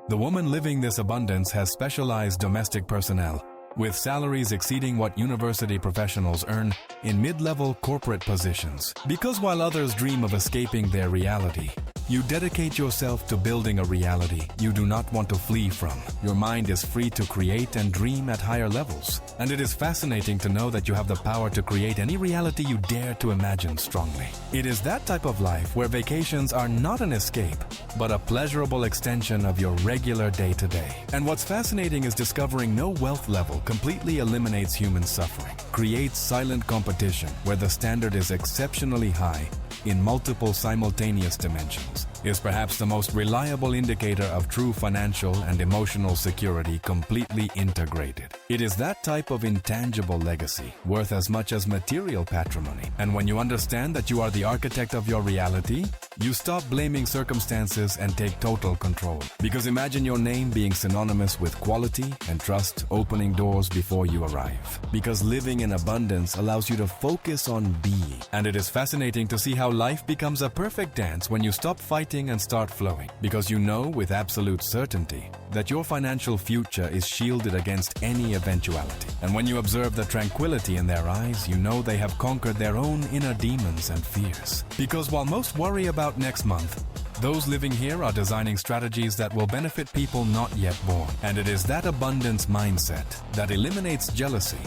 The woman living this abundance has specialized domestic personnel, with salaries exceeding what university professionals earn in mid-level corporate positions. Because while others dream of escaping their reality, you dedicate yourself to building a reality you do not want to flee from. Your mind is free to create and dream at higher levels. And it is fascinating to know that you have the power to create any reality you dare to imagine strongly. It is that type of life where vacations are not an escape, but a pleasurable extension of your regular day-to-day. And what's fascinating is discovering no wealth level completely eliminates human suffering, creates silent competition where the standard is exceptionally high in multiple simultaneous dimensions, is perhaps the most reliable indicator of true financial and emotional security completely integrated. It is that type of intangible legacy, worth as much as material patrimony. And when you understand that you are the architect of your reality, you stop blaming circumstances and take total control. Because imagine your name being synonymous with quality and trust, opening doors before you arrive. Because living in abundance allows you to focus on being. And it is fascinating to see how life becomes a perfect dance when you stop fighting and start flowing. Because you know with absolute certainty that your financial future is shielded against any eventuality. And when you observe the tranquility in their eyes, you know they have conquered their own inner demons and fears. Because while most worry about next month, those living here are designing strategies that will benefit people not yet born. And it is that abundance mindset that eliminates jealousy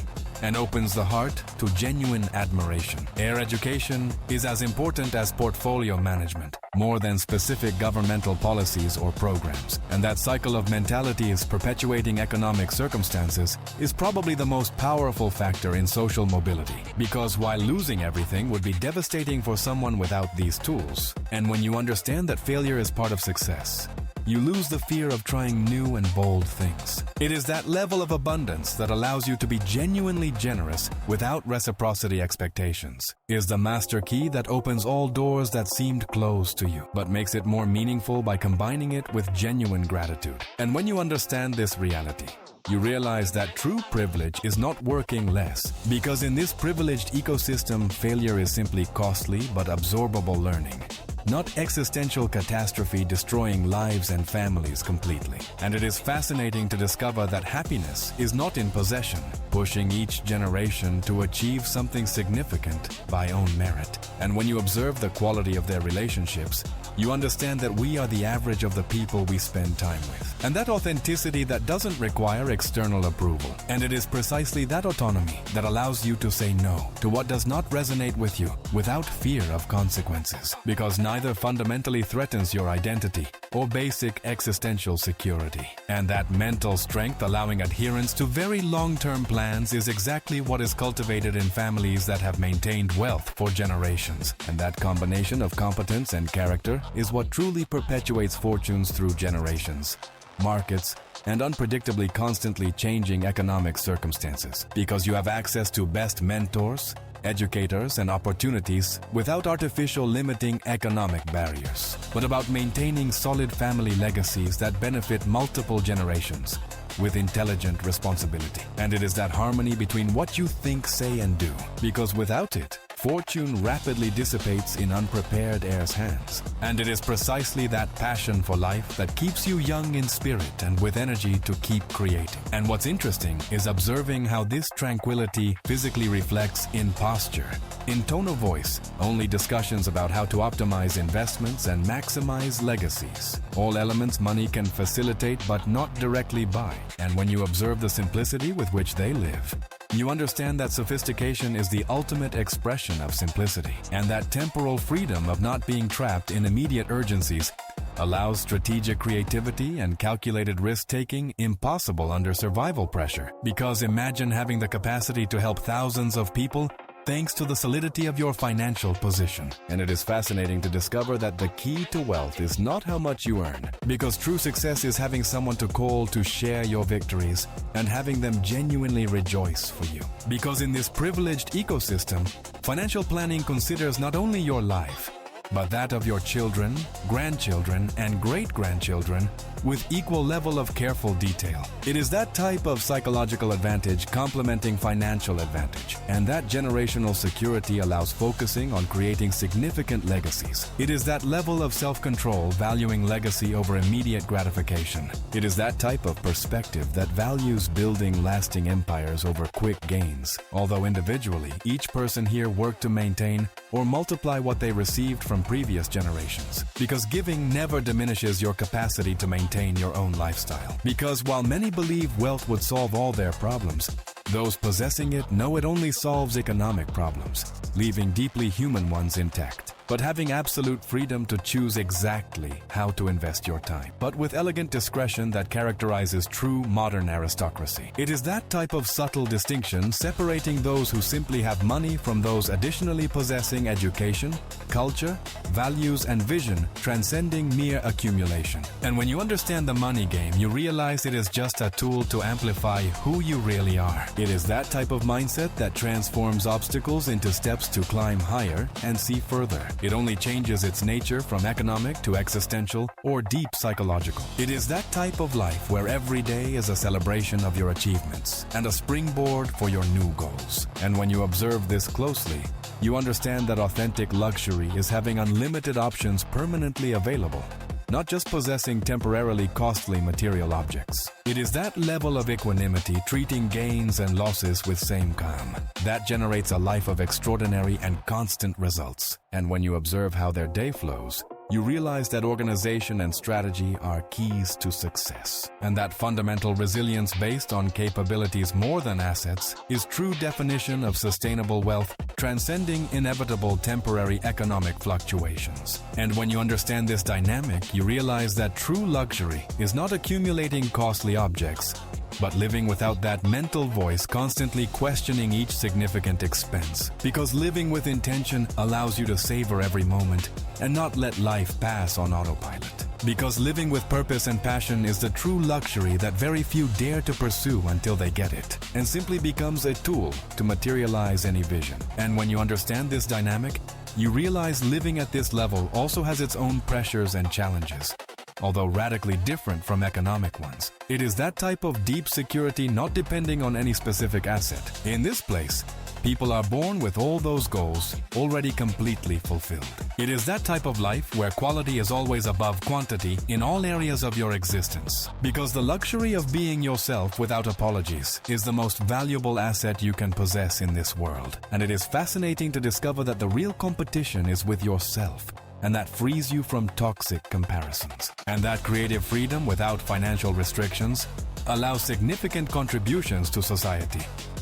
and opens the heart to genuine admiration. Air education is as important as portfolio management, more than specific governmental policies or programs. And that cycle of mentalities perpetuating economic circumstances is probably the most powerful factor in social mobility. Because while losing everything would be devastating for someone without these tools, and when you understand that failure is part of success, you lose the fear of trying new and bold things. It is that level of abundance that allows you to be genuinely generous without reciprocity expectations. Is the master key that opens all doors that seemed closed to you, but makes it more meaningful by combining it with genuine gratitude. And when you understand this reality, you realize that true privilege is not working less, because in this privileged ecosystem, failure is simply costly but absorbable learning, not existential catastrophe destroying lives and families completely. And it is fascinating to discover that happiness is not in possession, pushing each generation to achieve something significant by own merit. And when you observe the quality of their relationships, you understand that we are the average of the people we spend time with. And that authenticity that doesn't require external approval. And it is precisely that autonomy that allows you to say no to what does not resonate with you without fear of consequences. Because neither fundamentally threatens your identity or basic existential security. And that mental strength allowing adherence to very long-term plans is exactly what is cultivated in families that have maintained wealth for generations. And that combination of competence and character is what truly perpetuates fortunes through generations, markets, and unpredictably constantly changing economic circumstances. Because you have access to best mentors, educators, and opportunities without artificial limiting economic barriers, but about maintaining solid family legacies that benefit multiple generations with intelligent responsibility. And it is that harmony between what you think, say, and do, because without it, fortune rapidly dissipates in unprepared heirs' hands. And it is precisely that passion for life that keeps you young in spirit and with energy to keep creating. And what's interesting is observing how this tranquility physically reflects in posture, in tone of voice, only discussions about how to optimize investments and maximize legacies. All elements money can facilitate but not directly buy. And when you observe the simplicity with which they live, you understand that sophistication is the ultimate expression of simplicity, and that temporal freedom of not being trapped in immediate urgencies allows strategic creativity and calculated risk-taking impossible under survival pressure. Because imagine having the capacity to help thousands of people thanks to the solidity of your financial position. And it is fascinating to discover that the key to wealth is not how much you earn, because true success is having someone to call to share your victories and having them genuinely rejoice for you. Because in this privileged ecosystem, financial planning considers not only your life, but that of your children, grandchildren, and great-grandchildren with equal level of careful detail. It is that type of psychological advantage complementing financial advantage, and that generational security allows focusing on creating significant legacies. It is that level of self-control valuing legacy over immediate gratification. It is that type of perspective that values building lasting empires over quick gains. Although individually, each person here worked to maintain or multiply what they received from previous generations. Because giving never diminishes your capacity to maintain your own lifestyle. Because while many believe wealth would solve all their problems, those possessing it know it only solves economic problems, leaving deeply human ones intact. But having absolute freedom to choose exactly how to invest your time, but with elegant discretion that characterizes true modern aristocracy. It is that type of subtle distinction separating those who simply have money from those additionally possessing education, culture, values, and vision, transcending mere accumulation. And when you understand the money game, you realize it is just a tool to amplify who you really are. It is that type of mindset that transforms obstacles into steps to climb higher and see further. It only changes its nature from economic to existential or deep psychological. It is that type of life where every day is a celebration of your achievements and a springboard for your new goals. And when you observe this closely, you understand that authentic luxury is having unlimited options permanently available, not just possessing temporarily costly material objects. It is that level of equanimity, treating gains and losses with same calm, that generates a life of extraordinary and constant results. And when you observe how their day flows, you realize that organization and strategy are keys to success, and that fundamental resilience based on capabilities more than assets is true definition of sustainable wealth, transcending inevitable temporary economic fluctuations. And when you understand this dynamic, you realize that true luxury is not accumulating costly objects, but living without that mental voice constantly questioning each significant expense. Because living with intention allows you to savor every moment and not let life pass on autopilot. Because living with purpose and passion is the true luxury that very few dare to pursue until they get it, and simply becomes a tool to materialize any vision. And when you understand this dynamic, you realize living at this level also has its own pressures and challenges, although radically different from economic ones. It is that type of deep security not depending on any specific asset. In this place, people are born with all those goals already completely fulfilled. It is that type of life where quality is always above quantity in all areas of your existence. Because the luxury of being yourself without apologies is the most valuable asset you can possess in this world. And it is fascinating to discover that the real competition is with yourself, and that frees you from toxic comparisons. And that creative freedom without financial restrictions allows significant contributions to society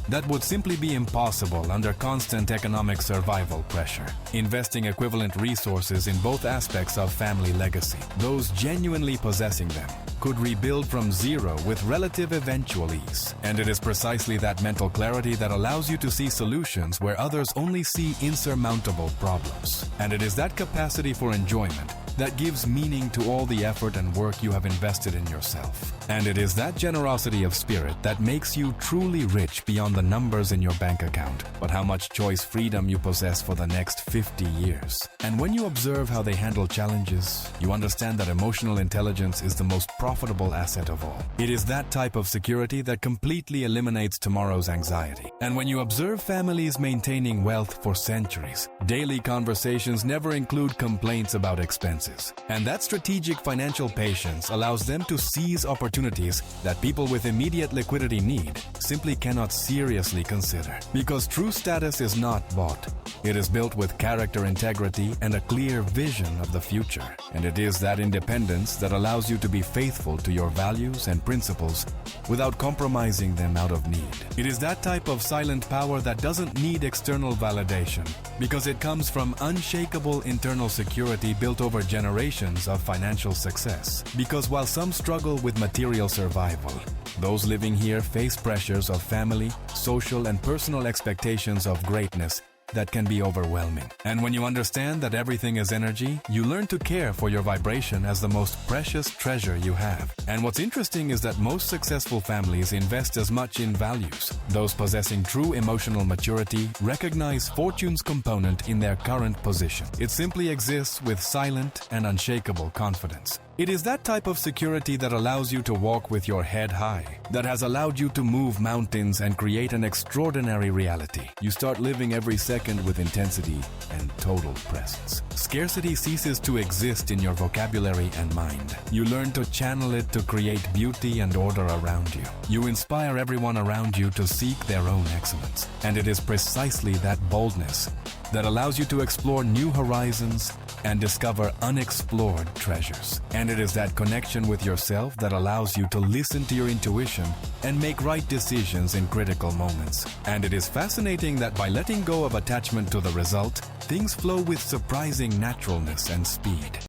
that would simply be impossible under constant economic survival pressure. Investing equivalent resources in both aspects of family legacy, those genuinely possessing them could rebuild from zero with relative eventual ease. And it is precisely that mental clarity that allows you to see solutions where others only see insurmountable problems. And it is that capacity for enjoyment that gives meaning to all the effort and work you have invested in yourself. And it is that generosity of spirit that makes you truly rich beyond the numbers in your bank account, but how much choice freedom you possess for the next 50 years. And when you observe how they handle challenges, you understand that emotional intelligence is the most profitable asset of all. It is that type of security that completely eliminates tomorrow's anxiety. And when you observe families maintaining wealth for centuries, daily conversations never include complaints about expenses. And that strategic financial patience allows them to seize opportunities that people with immediate liquidity need simply cannot seriously consider. Because true status is not bought. It is built with character integrity and a clear vision of the future. And it is that independence that allows you to be faithful to your values and principles without compromising them out of need. It is that type of silent power that doesn't need external validation, because it comes from unshakable internal security built over generations of financial success. Because while some struggle with material survival, those living here face pressures of family, social, and personal expectations of greatness that can be overwhelming. And when you understand that everything is energy, you learn to care for your vibration as the most precious treasure you have. And what's interesting is that most successful families invest as much in values. Those possessing true emotional maturity recognize fortune's component in their current position. It simply exists with silent and unshakable confidence. It is that type of security that allows you to walk with your head high, that has allowed you to move mountains and create an extraordinary reality. You start living every second with intensity and total presence. Scarcity ceases to exist in your vocabulary and mind. You learn to channel it to create beauty and order around you. You inspire everyone around you to seek their own excellence. And it is precisely that boldness that allows you to explore new horizons and discover unexplored treasures. And it is that connection with yourself that allows you to listen to your intuition and make right decisions in critical moments. And it is fascinating that by letting go of attachment to the result, things flow with surprising naturalness and speed.